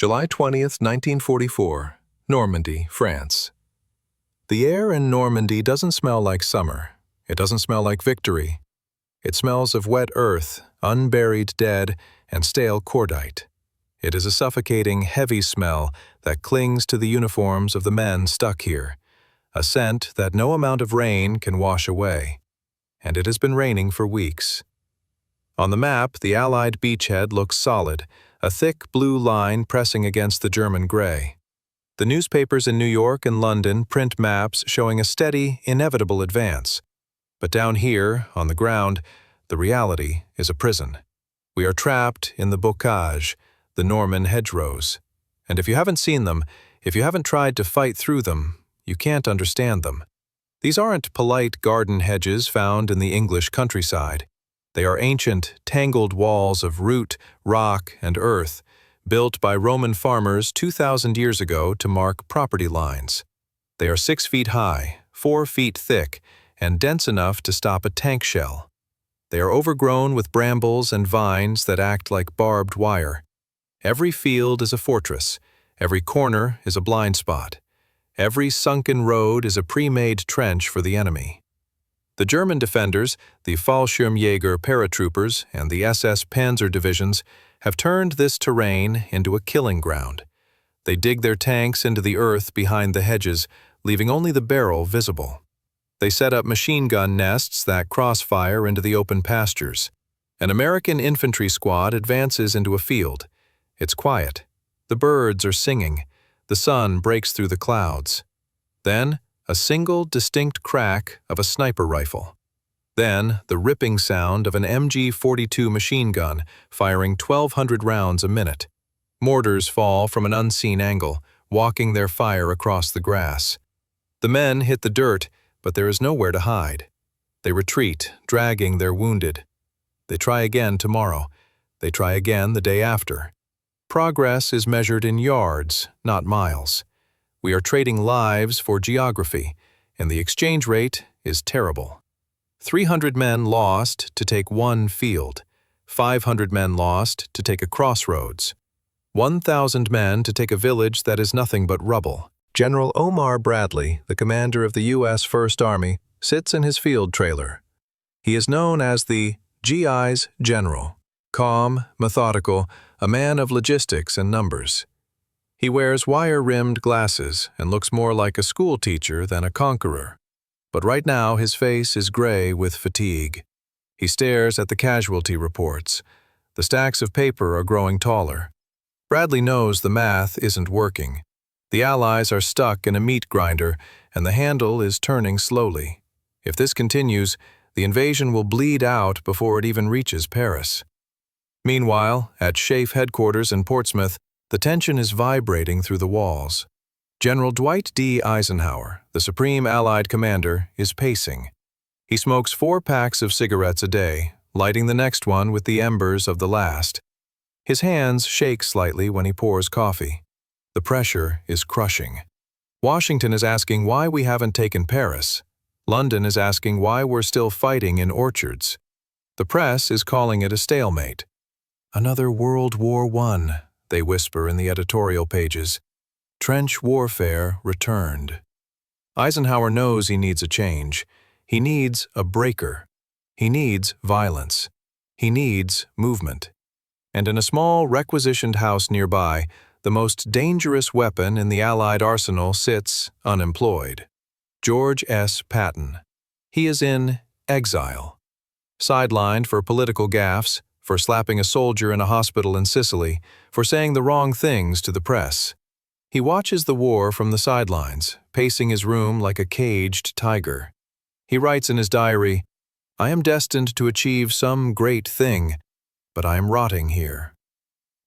July 20th, 1944, Normandy, France. The air in Normandy doesn't smell like summer. It doesn't smell like victory. It smells of wet earth, unburied dead, and stale cordite. It is a suffocating, heavy smell that clings to the uniforms of the men stuck here, a scent that no amount of rain can wash away. And it has been raining for weeks. On the map, the Allied beachhead looks solid, a thick blue line pressing against the German gray. The newspapers in New York and London print maps showing a steady, inevitable advance. But down here, on the ground, the reality is a prison. We are trapped in the bocage, the Norman hedgerows. And if you haven't seen them, if you haven't tried to fight through them, you can't understand them. These aren't polite garden hedges found in the English countryside. They are ancient, tangled walls of root, rock, and earth, built by Roman farmers 2,000 years ago to mark property lines. They are 6 feet high, 4 feet thick, and dense enough to stop a tank shell. They are overgrown with brambles and vines that act like barbed wire. Every field is a fortress. Every corner is a blind spot. Every sunken road is a pre-made trench for the enemy. The German defenders, the Fallschirmjäger paratroopers, and the SS Panzer divisions have turned this terrain into a killing ground. They dig their tanks into the earth behind the hedges, leaving only the barrel visible. They set up machine gun nests that crossfire into the open pastures. An American infantry squad advances into a field. It's quiet. The birds are singing. The sun breaks through the clouds. Then, a single distinct crack of a sniper rifle. Then, the ripping sound of an MG-42 machine gun firing 1,200 rounds a minute. Mortars fall from an unseen angle, walking their fire across the grass. The men hit the dirt, but there is nowhere to hide. They retreat, dragging their wounded. They try again tomorrow. They try again the day after. Progress is measured in yards, not miles. We are trading lives for geography, and the exchange rate is terrible. 300 men lost to take one field, 500 men lost to take a crossroads, 1,000 men to take a village that is nothing but rubble. General Omar Bradley, the commander of the U.S. First Army, sits in his field trailer. He is known as the GI's General, calm, methodical, a man of logistics and numbers. He wears wire-rimmed glasses and looks more like a school teacher than a conqueror. But right now his face is gray with fatigue. He stares at the casualty reports. The stacks of paper are growing taller. Bradley knows the math isn't working. The Allies are stuck in a meat grinder, and the handle is turning slowly. If this continues, the invasion will bleed out before it even reaches Paris. Meanwhile, at SHAEF headquarters in Portsmouth, the tension is vibrating through the walls. General Dwight D. Eisenhower, the Supreme Allied Commander, is pacing. He smokes 4 packs of cigarettes a day, lighting the next one with the embers of the last. His hands shake slightly when he pours coffee. The pressure is crushing. Washington is asking why we haven't taken Paris. London is asking why we're still fighting in orchards. The press is calling it a stalemate. Another World War I, they whisper in the editorial pages. Trench warfare returned. Eisenhower knows he needs a change. He needs a breaker. He needs violence. He needs movement. And in a small requisitioned house nearby, the most dangerous weapon in the Allied arsenal sits unemployed. George S. Patton. He is in exile. Sidelined for political gaffes, for slapping a soldier in a hospital in Sicily, for saying the wrong things to the press. He watches the war from the sidelines, pacing his room like a caged tiger. He writes in his diary, "I am destined to achieve some great thing, but I am rotting here."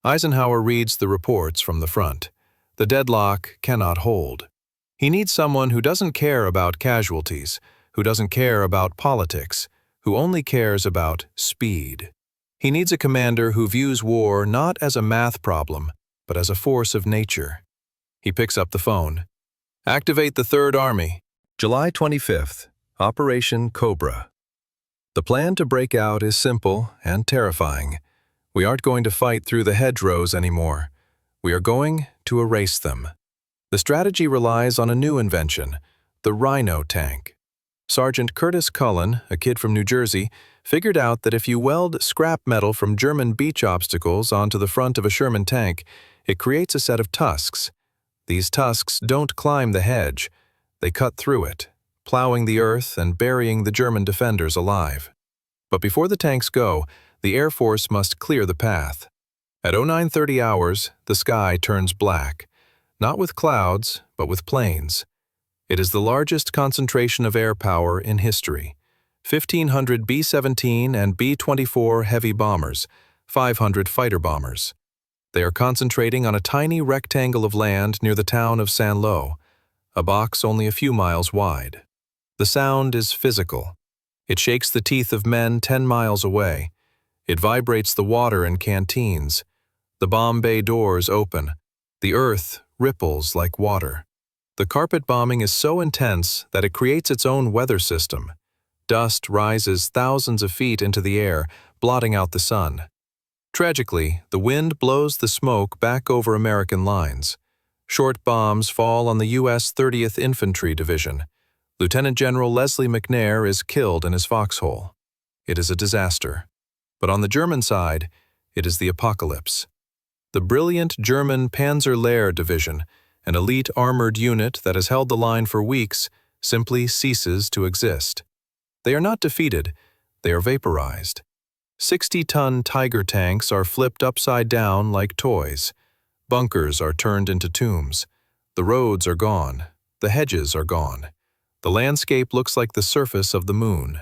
Eisenhower reads the reports from the front. The deadlock cannot hold. He needs someone who doesn't care about casualties, who doesn't care about politics, who only cares about speed. He needs a commander who views war not as a math problem, but as a force of nature. He picks up the phone. Activate the Third Army. July 25th, Operation Cobra. The plan to break out is simple and terrifying. We aren't going to fight through the hedgerows anymore. We are going to erase them. The strategy relies on a new invention, the Rhino tank. Sergeant Curtis Cullen, a kid from New Jersey, figured out that if you weld scrap metal from German beach obstacles onto the front of a Sherman tank, it creates a set of tusks. These tusks don't climb the hedge. They cut through it, plowing the earth and burying the German defenders alive. But before the tanks go, the Air Force must clear the path. At 0930 hours, the sky turns black, not with clouds, but with planes. It is the largest concentration of air power in history. 1,500 B-17 and B-24 heavy bombers, 500 fighter bombers. They are concentrating on a tiny rectangle of land near the town of Saint-Lô, a box only a few miles wide. The sound is physical. It shakes the teeth of men 10 miles away. It vibrates the water in canteens. The bomb bay doors open. The earth ripples like water. The carpet bombing is so intense that it creates its own weather system. Dust rises thousands of feet into the air, blotting out the sun. Tragically, the wind blows the smoke back over American lines. Short bombs fall on the U.S. 30th Infantry Division. Lieutenant General Leslie McNair is killed in his foxhole. It is a disaster. But on the German side, it is the apocalypse. The brilliant German Panzerlehr Division, an elite armored unit that has held the line for weeks, simply ceases to exist. They are not defeated, they are vaporized. 60-ton Tiger tanks are flipped upside down like toys. Bunkers are turned into tombs. The roads are gone. The hedges are gone. The landscape looks like the surface of the moon.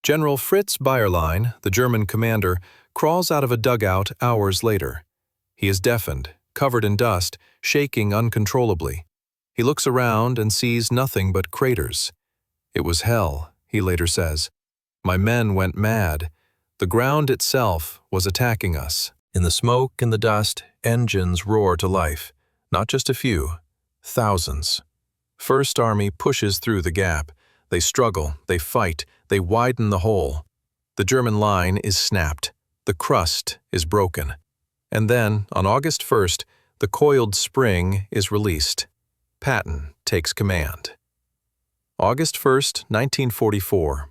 General Fritz Bayerlein, the German commander, crawls out of a dugout hours later. He is deafened, covered in dust, shaking uncontrollably. He looks around and sees nothing but craters. It was hell, he later says. My men went mad. The ground itself was attacking us. In the smoke and the dust, engines roar to life. Not just a few, thousands. First Army pushes through the gap. They struggle, they fight, they widen the hole. The German line is snapped. The crust is broken. And then, on August 1st, the coiled spring is released. Patton takes command. August 1st, 1944.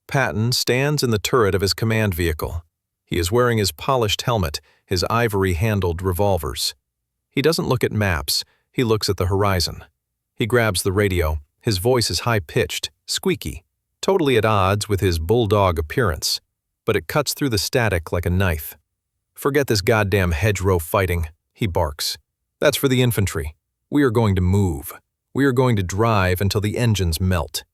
Patton stands in the turret of his command vehicle. He is wearing his polished helmet, his ivory-handled revolvers. He doesn't look at maps, he looks at the horizon. He grabs the radio. His voice is high-pitched, squeaky, totally at odds with his bulldog appearance, but it cuts through the static like a knife. Forget this goddamn hedgerow fighting, he barks. That's for the infantry. We are going to move. We are going to drive until the engines melt.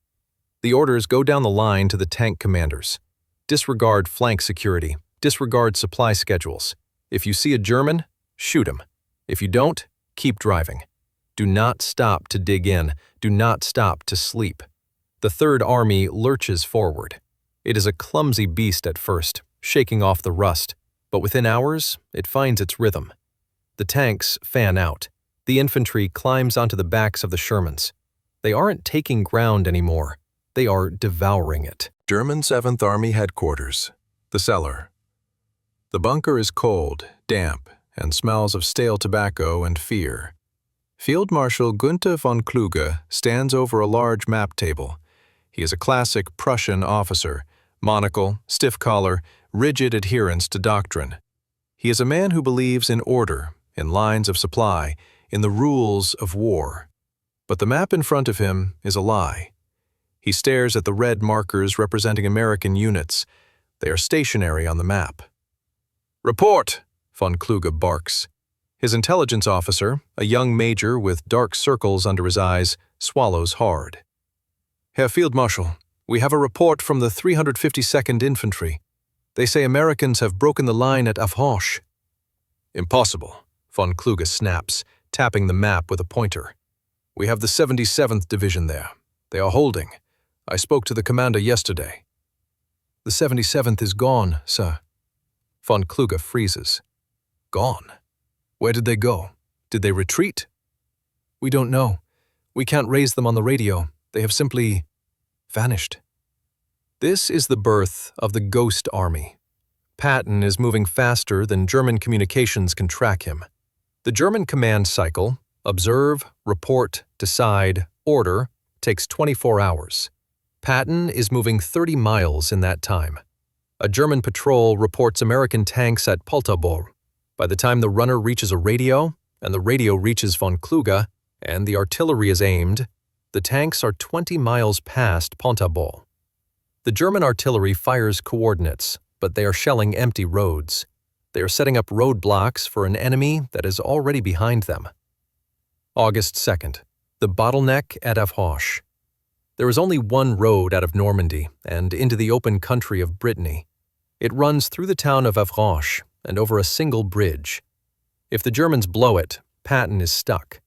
The orders go down the line to the tank commanders. Disregard flank security. Disregard supply schedules. If you see a German, shoot him. If you don't, keep driving. Do not stop to dig in. Do not stop to sleep. The Third Army lurches forward. It is a clumsy beast at first, shaking off the rust, but within hours, it finds its rhythm. The tanks fan out. The infantry climbs onto the backs of the Shermans. They aren't taking ground anymore. They are devouring it. German 7th Army Headquarters. The cellar. The bunker is cold, damp, and smells of stale tobacco and fear. Field Marshal Gunther von Kluge stands over a large map table. He is a classic Prussian officer, monocle, stiff collar, rigid adherence to doctrine. He is a man who believes in order, in lines of supply, in the rules of war. But the map in front of him is a lie. He stares at the red markers representing American units. They are stationary on the map. "Report!" von Kluge barks. His intelligence officer, a young major with dark circles under his eyes, swallows hard. "Herr Field Marshal, we have a report from the 352nd Infantry. They say Americans have broken the line at Avranches." "Impossible," von Kluge snaps, tapping the map with a pointer. "We have the 77th Division there. They are holding. I spoke to the commander yesterday." "The 77th is gone, sir." Von Kluge freezes. "Gone? Where did they go? Did they retreat?" "We don't know. We can't raise them on the radio. They have simply vanished." This is the birth of the Ghost Army. Patton is moving faster than German communications can track him. The German command cycle, observe, report, decide, order, takes 24 hours. Patton is moving 30 miles in that time. A German patrol reports American tanks at Poltabor. By the time the runner reaches a radio, and the radio reaches von Kluge, and the artillery is aimed, the tanks are 20 miles past Poltabor. The German artillery fires coordinates, but they are shelling empty roads. They are setting up roadblocks for an enemy that is already behind them. August 2nd. The bottleneck at Avranches. There is only one road out of Normandy and into the open country of Brittany. It runs through the town of Avranches and over a single bridge. If the Germans blow it, Patton is stuck.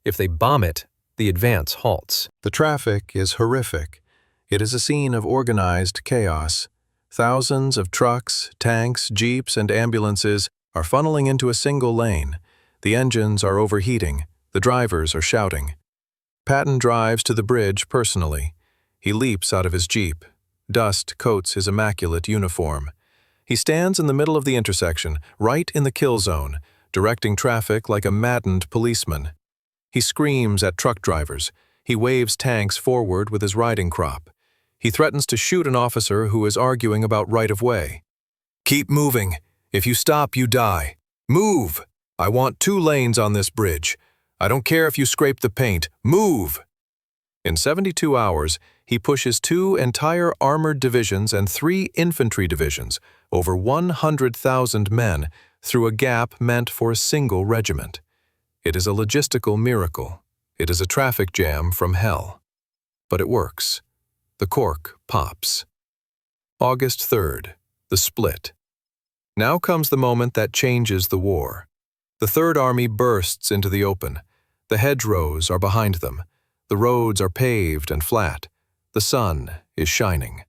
If they bomb it, the advance halts. The traffic is horrific. It is a scene of organized chaos. Thousands of trucks, tanks, jeeps, and ambulances are funneling into a single lane. The engines are overheating. The drivers are shouting. Patton drives to the bridge personally. He leaps out of his jeep. Dust coats his immaculate uniform. He stands in the middle of the intersection, right in the kill zone, directing traffic like a maddened policeman. He screams at truck drivers. He waves tanks forward with his riding crop. He threatens to shoot an officer who is arguing about right-of-way. "Keep moving. If you stop, you die. Move! I want 2 lanes on this bridge. I don't care if you scrape the paint. Move!" In 72 hours, he pushes 2 entire armored divisions and 3 infantry divisions, over 100,000 men, through a gap meant for a single regiment. It is a logistical miracle. It is a traffic jam from hell. But it works. The cork pops. August 3rd. The split. Now comes the moment that changes the war. The Third Army bursts into the open. The hedgerows are behind them. The roads are paved and flat. The sun is shining.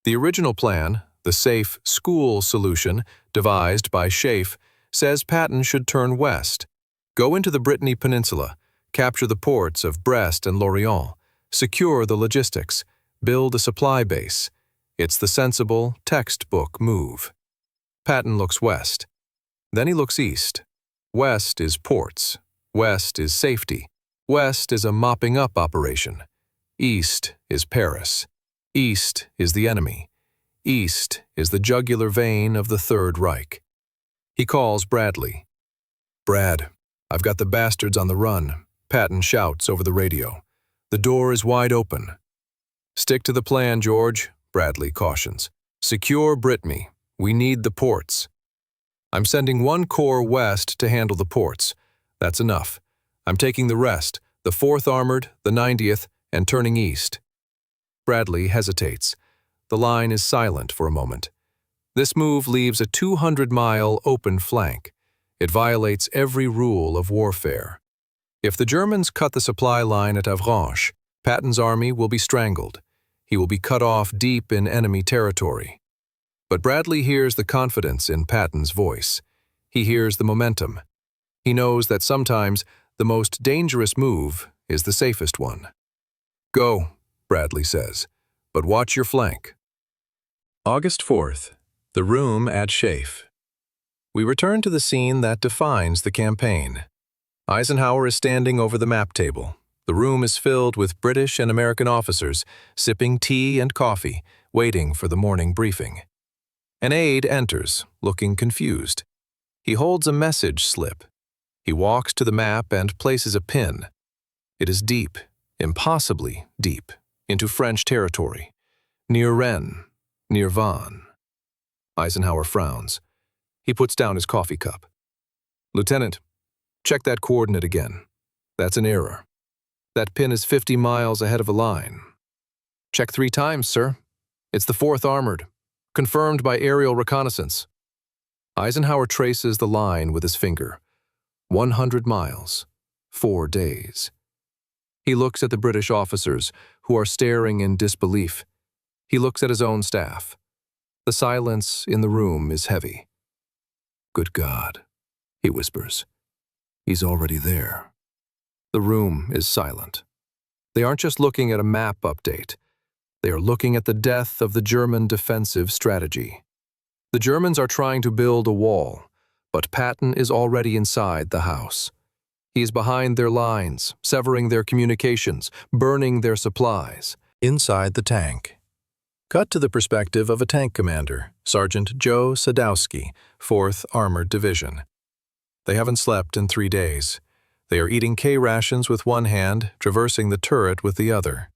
The original plan, the safe school solution, devised by SHAEF, says Patton should turn west, go into the Brittany Peninsula, capture the ports of Brest and Lorient, secure the logistics, build a supply base. It's the sensible, textbook move. Patton looks west. Then he looks east. West is ports. West is safety. West is a mopping-up operation. East is Paris. East is the enemy. East is the jugular vein of the Third Reich. He calls Bradley. "Brad, I've got the bastards on the run," Patton shouts over the radio. "The door is wide open." "Stick to the plan, George," Bradley cautions. "Secure Brittany. We need the ports." "I'm sending 1 corps west to handle the ports. That's enough. I'm taking the rest, the 4th Armored, the 90th, and turning east." Bradley hesitates. The line is silent for a moment. This move leaves a 200-mile open flank. It violates every rule of warfare. If the Germans cut the supply line at Avranches, Patton's army will be strangled. He will be cut off deep in enemy territory. But Bradley hears the confidence in Patton's voice. He hears the momentum. He knows that sometimes the most dangerous move is the safest one. "Go," Bradley says, "but watch your flank." August 4th. The room at SHAEF. We return to the scene that defines the campaign. Eisenhower is standing over the map table. The room is filled with British and American officers, sipping tea and coffee, waiting for the morning briefing. An aide enters, looking confused. He holds a message slip. He walks to the map and places a pin. It is deep, impossibly deep, into French territory, near Rhine, near Vannes. Eisenhower frowns. He puts down his coffee cup. "Lieutenant, check that coordinate again. That's an error. That pin is 50 miles ahead of a line." "Check 3 times, sir. It's the 4th Armored. Confirmed by aerial reconnaissance." Eisenhower traces the line with his finger. 100 miles, 4 days. He looks at the British officers, who are staring in disbelief. He looks at his own staff. The silence in the room is heavy. "Good God," he whispers. "He's already there." The room is silent. They aren't just looking at a map update. They are looking at the death of the German defensive strategy. The Germans are trying to build a wall, But Patton is already inside the house. He is behind their lines, severing their communications, burning their supplies. Inside the tank. Cut to the perspective of a tank commander, Sergeant Joe Sadowski, 4th Armored Division. They haven't slept in 3 days. They are eating K rations with one hand, traversing the turret with the other.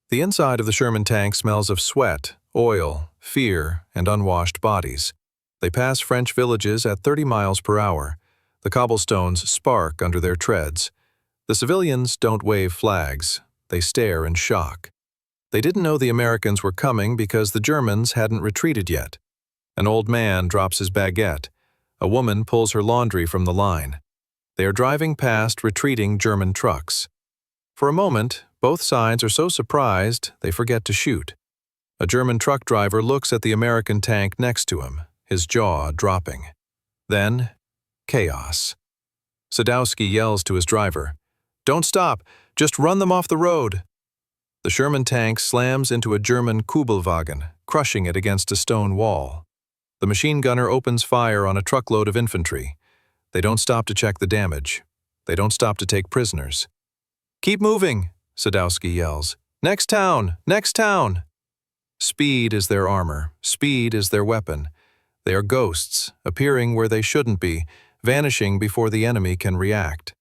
The inside of the Sherman tank smells of sweat, oil, fear, and unwashed bodies. They pass French villages at 30 miles per hour. The cobblestones spark under their treads. The civilians don't wave flags. They stare in shock. They didn't know the Americans were coming because the Germans hadn't retreated yet. An old man drops his baguette. A woman pulls her laundry from the line. They are driving past retreating German trucks. For a moment, both sides are so surprised they forget to shoot. A German truck driver looks at the American tank next to him, his jaw dropping. Then, chaos. Sadowski yells to his driver, "Don't stop, just run them off the road." The Sherman tank slams into a German Kubelwagen, crushing it against a stone wall. The machine gunner opens fire on a truckload of infantry. They don't stop to check the damage. They don't stop to take prisoners. "Keep moving," Sadowski yells. "Next town! Next town!" Speed is their armor. Speed is their weapon. They are ghosts, appearing where they shouldn't be, vanishing before the enemy can react.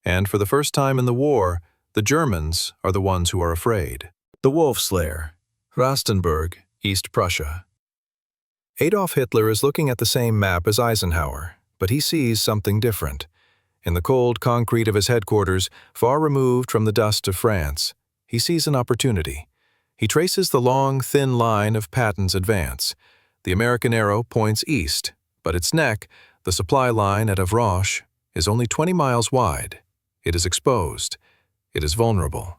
And for the first time in the war, the Germans are the ones who are afraid. The Wolf's Lair, Rastenburg, East Prussia. Adolf Hitler is looking at the same map as Eisenhower, but he sees something different. In the cold concrete of his headquarters, far removed from the dust of France, he sees an opportunity. He traces the long, thin line of Patton's advance. The American arrow points east, but its neck, the supply line at Avranches, is only 20 miles wide. It is exposed. It is vulnerable.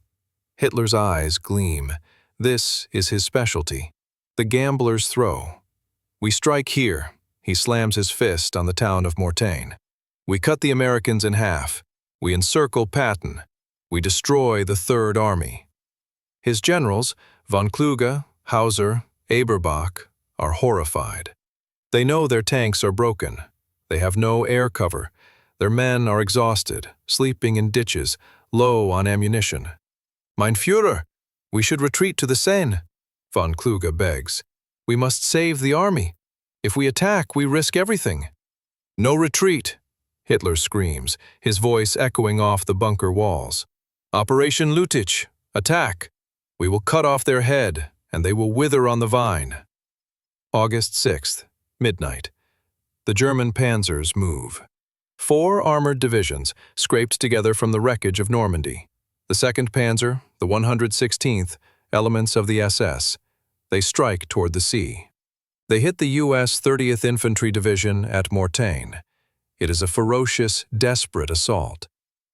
Hitler's eyes gleam. This is his specialty. The gambler's throw. "We strike here." He slams his fist on the town of Mortain. "We cut the Americans in half. We encircle Patton. We destroy the Third Army." His generals, von Kluge, Hauser, Eberbach, are horrified. They know their tanks are broken. They have no air cover. Their men are exhausted, sleeping in ditches, low on ammunition. "Mein Führer, we should retreat to the Seine," von Kluge begs. "We must save the army. If we attack, we risk everything." "No retreat," Hitler screams, his voice echoing off the bunker walls. "Operation Lüttich, attack. We will cut off their head, and they will wither on the vine." August 6th, midnight. The German panzers move. 4 armored divisions, scraped together from the wreckage of Normandy. The 2nd Panzer, the 116th, elements of the SS. They strike toward the sea. They hit the U.S. 30th Infantry Division at Mortain. It is a ferocious, desperate assault.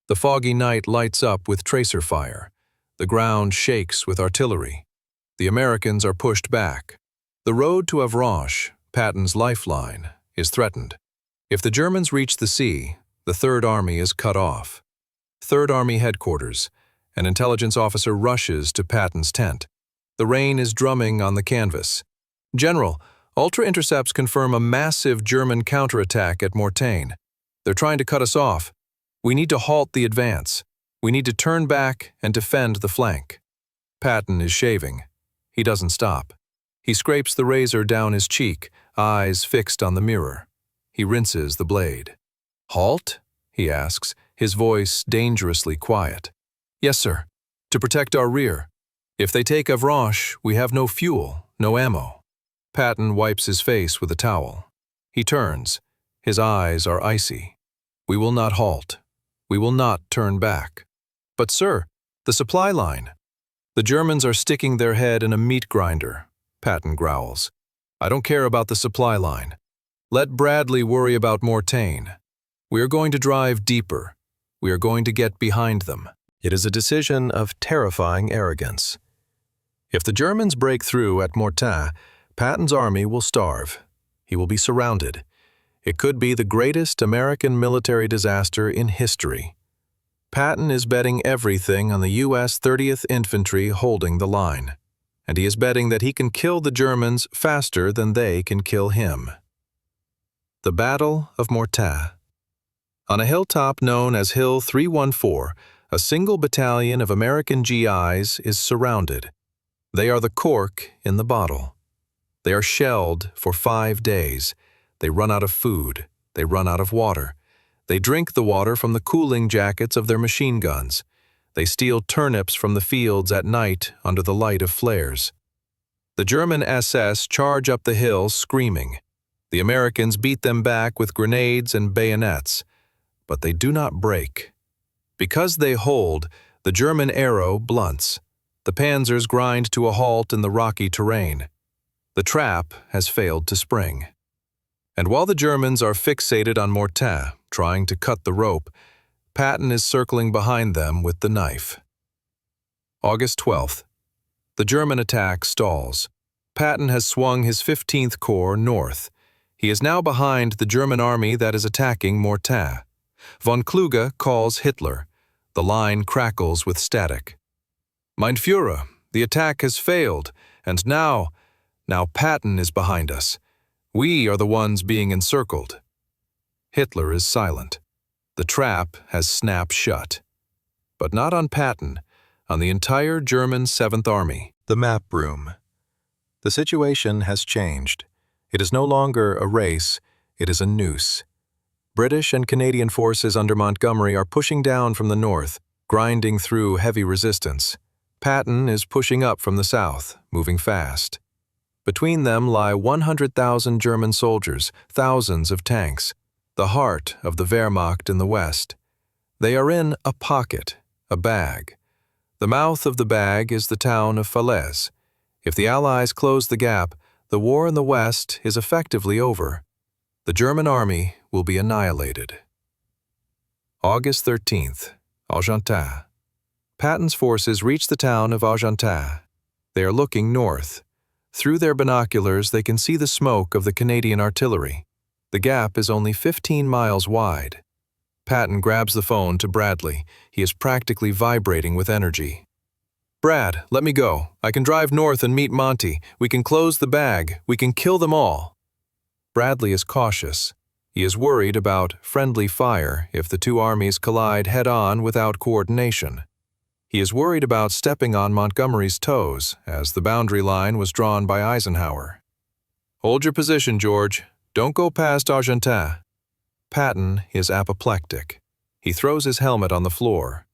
The foggy night lights up with tracer fire. The ground shakes with artillery. The Americans are pushed back. The road to Avranches, Patton's lifeline, is threatened. If the Germans reach the sea, the Third Army is cut off. Third Army headquarters. An intelligence officer rushes to Patton's tent. The rain is drumming on the canvas. "General, Ultra intercepts confirm a massive German counterattack at Mortain. They're trying to cut us off. We need to halt the advance. We need to turn back and defend the flank." Patton is shaving. He doesn't stop. He scrapes the razor down his cheek, eyes fixed on the mirror. He rinses the blade. "Halt?" he asks, his voice dangerously quiet. "Yes, sir. To protect our rear. If they take Avranches, we have no fuel, no ammo." Patton wipes his face with a towel. He turns. His eyes are icy. "We will not halt. We will not turn back." "But, sir, the supply line." "The Germans are sticking their head in a meat grinder," Patton growls. "I don't care about the supply line. Let Bradley worry about Mortain. We are going to drive deeper. We are going to get behind them." It is a decision of terrifying arrogance. If the Germans break through at Mortain, Patton's army will starve. He will be surrounded. It could be the greatest American military disaster in history. Patton is betting everything on the U.S. 30th Infantry holding the line, and he is betting that he can kill the Germans faster than they can kill him. The Battle of Mortain. On a hilltop known as Hill 314, a single battalion of American GIs is surrounded. They are the cork in the bottle. They are shelled for 5 days. They run out of food. They run out of water. They drink the water from the cooling jackets of their machine guns. They steal turnips from the fields at night under the light of flares. The German SS charge up the hill screaming. The Americans beat them back with grenades and bayonets, but they do not break. Because they hold, the German arrow blunts. The panzers grind to a halt in the rocky terrain. The trap has failed to spring. And while the Germans are fixated on Mortain, trying to cut the rope, Patton is circling behind them with the knife. August 12th. The German attack stalls. Patton has swung his 15th Corps north. He is now behind the German army that is attacking Mortain. Von Kluge calls Hitler. The line crackles with static. Mein Führer, the attack has failed, and now Patton is behind us. We are the ones being encircled. Hitler is silent. The trap has snapped shut. But not on Patton, on the entire German 7th Army. The map room. The situation has changed. It is no longer a race, it is a noose. British and Canadian forces under Montgomery are pushing down from the north, grinding through heavy resistance. Patton is pushing up from the south, moving fast. Between them lie 100,000 German soldiers, thousands of tanks, the heart of the Wehrmacht in the west. They are in a pocket, a bag. The mouth of the bag is the town of Falaise. If the Allies close the gap, the war in the West is effectively over. The German army will be annihilated. August 13th, Argentan. Patton's forces reach the town of Argentan. They are looking north. Through their binoculars, they can see the smoke of the Canadian artillery. The gap is only 15 miles wide. Patton grabs the phone to Bradley. He is practically vibrating with energy. Brad, let me go. I can drive north and meet Monty. We can close the bag. We can kill them all. Bradley is cautious. He is worried about friendly fire if the two armies collide head-on without coordination. He is worried about stepping on Montgomery's toes, as the boundary line was drawn by Eisenhower. Hold your position, George. Don't go past Argentan. Patton is apoplectic. He throws his helmet on the floor.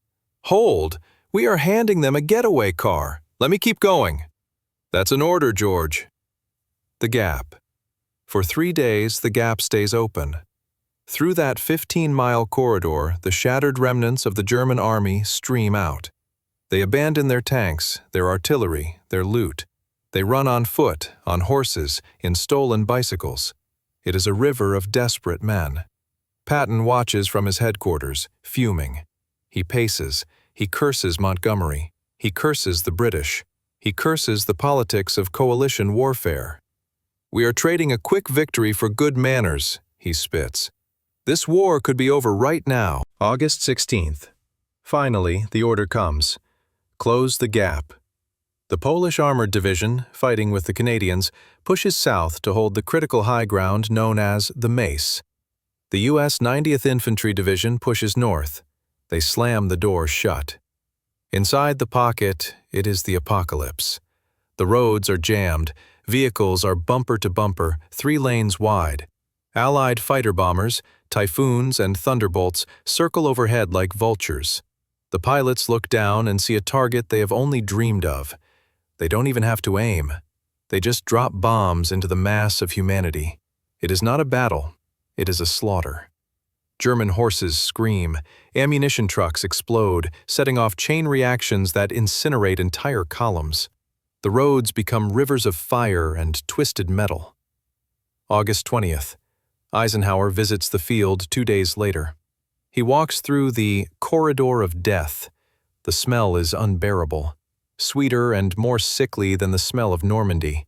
Hold! We are handing them a getaway car. Let me keep going. That's an order, George. The gap. For 3 days, the gap stays open. Through that 15-mile corridor, the shattered remnants of the German army stream out. They abandon their tanks, their artillery, their loot. They run on foot, on horses, in stolen bicycles. It is a river of desperate men. Patton watches from his headquarters, fuming. He paces. He curses Montgomery. He curses the British. He curses the politics of coalition warfare. We are trading a quick victory for good manners, he spits. This war could be over right now. August 16th. Finally, the order comes. Close the gap. The Polish Armored Division, fighting with the Canadians, pushes south to hold the critical high ground known as the Mace. The U.S. 90th Infantry Division pushes north. They slam the door shut. Inside the pocket, it is the apocalypse. The roads are jammed. Vehicles are bumper to bumper, 3 lanes wide. Allied fighter bombers, Typhoons and Thunderbolts circle overhead like vultures. The pilots look down and see a target they have only dreamed of. They don't even have to aim. They just drop bombs into the mass of humanity. It is not a battle. It is a slaughter. German horses scream. Ammunition trucks explode, setting off chain reactions that incinerate entire columns. The roads become rivers of fire and twisted metal. August 20th. Eisenhower visits the field 2 days later. He walks through the corridor of death. The smell is unbearable, sweeter and more sickly than the smell of Normandy.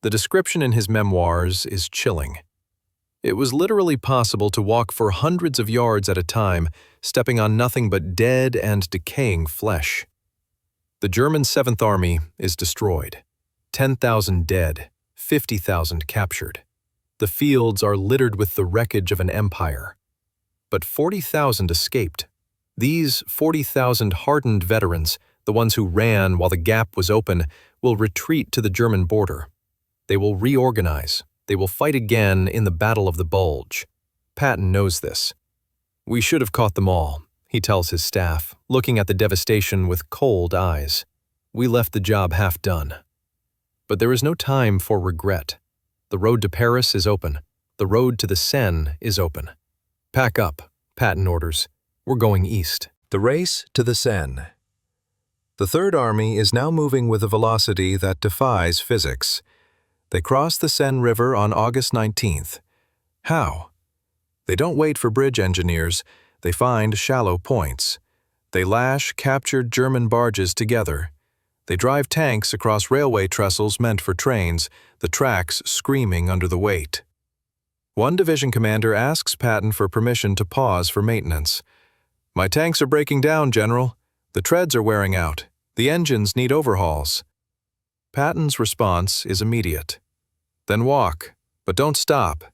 The description in his memoirs is chilling. It was literally possible to walk for hundreds of yards at a time, stepping on nothing but dead and decaying flesh. The German 7th Army is destroyed. 10,000 dead, 50,000 captured. The fields are littered with the wreckage of an empire. But 40,000 escaped. These 40,000 hardened veterans, the ones who ran while the gap was open, will retreat to the German border. They will reorganize. They will fight again in the Battle of the Bulge. Patton knows this. "We should have caught them all," he tells his staff, looking at the devastation with cold eyes. "We left the job half done." But there is no time for regret. The road to Paris is open. The road to the Seine is open. "Pack up," Patton orders. "We're going east." The race to the Seine. The Third Army is now moving with a velocity that defies physics. They cross the Seine River on August 19th. How? They don't wait for bridge engineers. They find shallow points. They lash captured German barges together. They drive tanks across railway trestles meant for trains, the tracks screaming under the weight. One division commander asks Patton for permission to pause for maintenance. "My tanks are breaking down, General. The treads are wearing out. The engines need overhauls." Patton's response is immediate. "Then walk, but don't stop."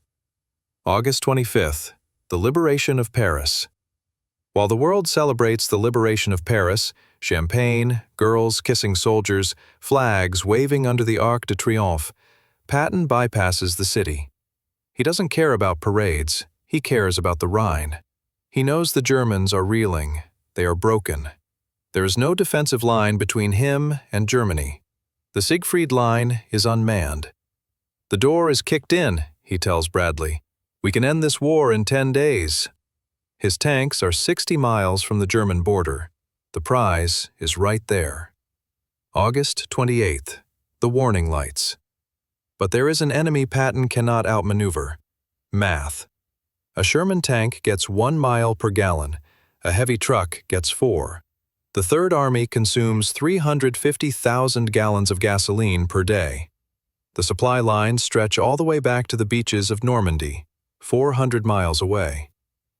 August 25th, the liberation of Paris. While the world celebrates the liberation of Paris, champagne, girls kissing soldiers, flags waving under the Arc de Triomphe, Patton bypasses the city. He doesn't care about parades. He cares about the Rhine. He knows the Germans are reeling. They are broken. There is no defensive line between him and Germany. The Siegfried Line is unmanned. "The door is kicked in," he tells Bradley. "We can end this war in 10 days. His tanks are 60 miles from the German border. The prize is right there. August 28th, the warning lights. But there is an enemy Patton cannot outmaneuver: math. A Sherman tank gets 1 mile per gallon. A heavy truck gets 4. The Third Army consumes 350,000 gallons of gasoline per day. The supply lines stretch all the way back to the beaches of Normandy, 400 miles away.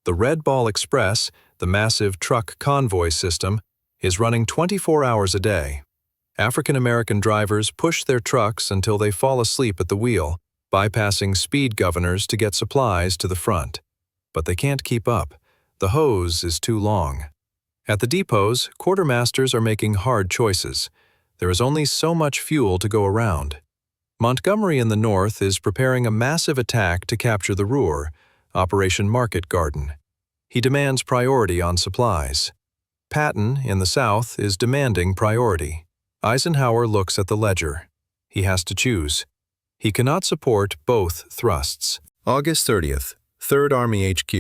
The Red Ball Express, the massive truck convoy system, is running 24 hours a day. African-American drivers push their trucks until they fall asleep at the wheel, bypassing speed governors to get supplies to the front. But they can't keep up. The hose is too long. At the depots, quartermasters are making hard choices. There is only so much fuel to go around. Montgomery in the north is preparing a massive attack to capture the Ruhr, Operation Market Garden. He demands priority on supplies. Patton, in the south, is demanding priority. Eisenhower looks at the ledger. He has to choose. He cannot support both thrusts. August 30th, 3rd Army HQ.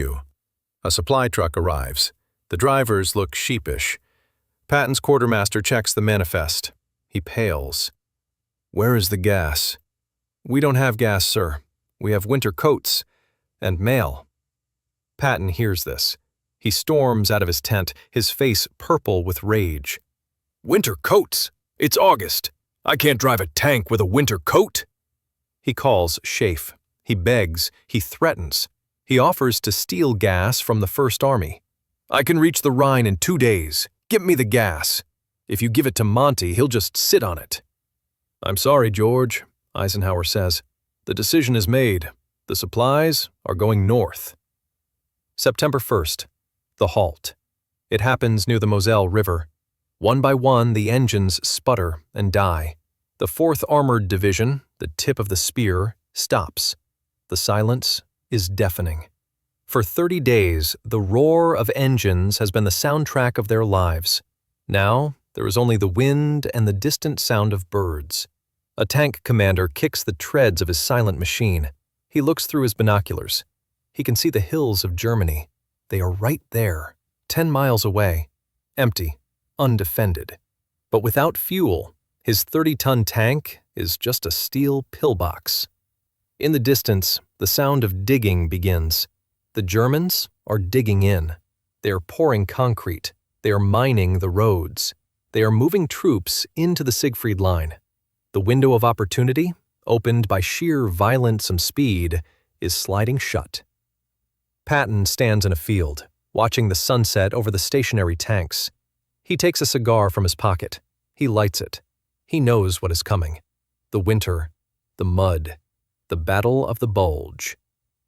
A supply truck arrives. The drivers look sheepish. Patton's quartermaster checks the manifest. He pales. "Where is the gas?" "We don't have gas, sir. We have winter coats and mail." Patton hears this. He storms out of his tent, his face purple with rage. "Winter coats? It's August. I can't drive a tank with a winter coat." He calls SHAEF. He begs. He threatens. He offers to steal gas from the First Army. "I can reach the Rhine in 2 days. Give me the gas. If you give it to Monty, he'll just sit on it." "I'm sorry, George," Eisenhower says. "The decision is made. The supplies are going north." September 1st. The halt. It happens near the Moselle River. One by one, the engines sputter and die. The 4th Armored Division, the tip of the spear, stops. The silence is deafening. For 30 days, the roar of engines has been the soundtrack of their lives. Now, there is only the wind and the distant sound of birds. A tank commander kicks the treads of his silent machine. He looks through his binoculars. He can see the hills of Germany. They are right there, 10 miles away, empty, undefended. But without fuel, his 30-ton tank is just a steel pillbox. In the distance, the sound of digging begins. The Germans are digging in. They are pouring concrete. They are mining the roads. They are moving troops into the Siegfried Line. The window of opportunity, opened by sheer violence and speed, is sliding shut. Patton stands in a field, watching the sunset over the stationary tanks. He takes a cigar from his pocket. He lights it. He knows what is coming. The winter, the mud. The Battle of the Bulge.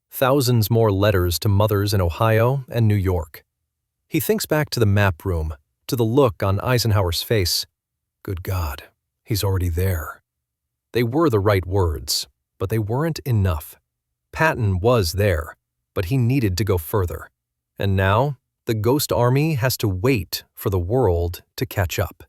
Thousands more letters to mothers in Ohio and New York. He thinks back to the map room, to the look on Eisenhower's face. Good God, he's already there. They were the right words, but they weren't enough. Patton was there, but he needed to go further. And now, the Ghost Army has to wait for the world to catch up.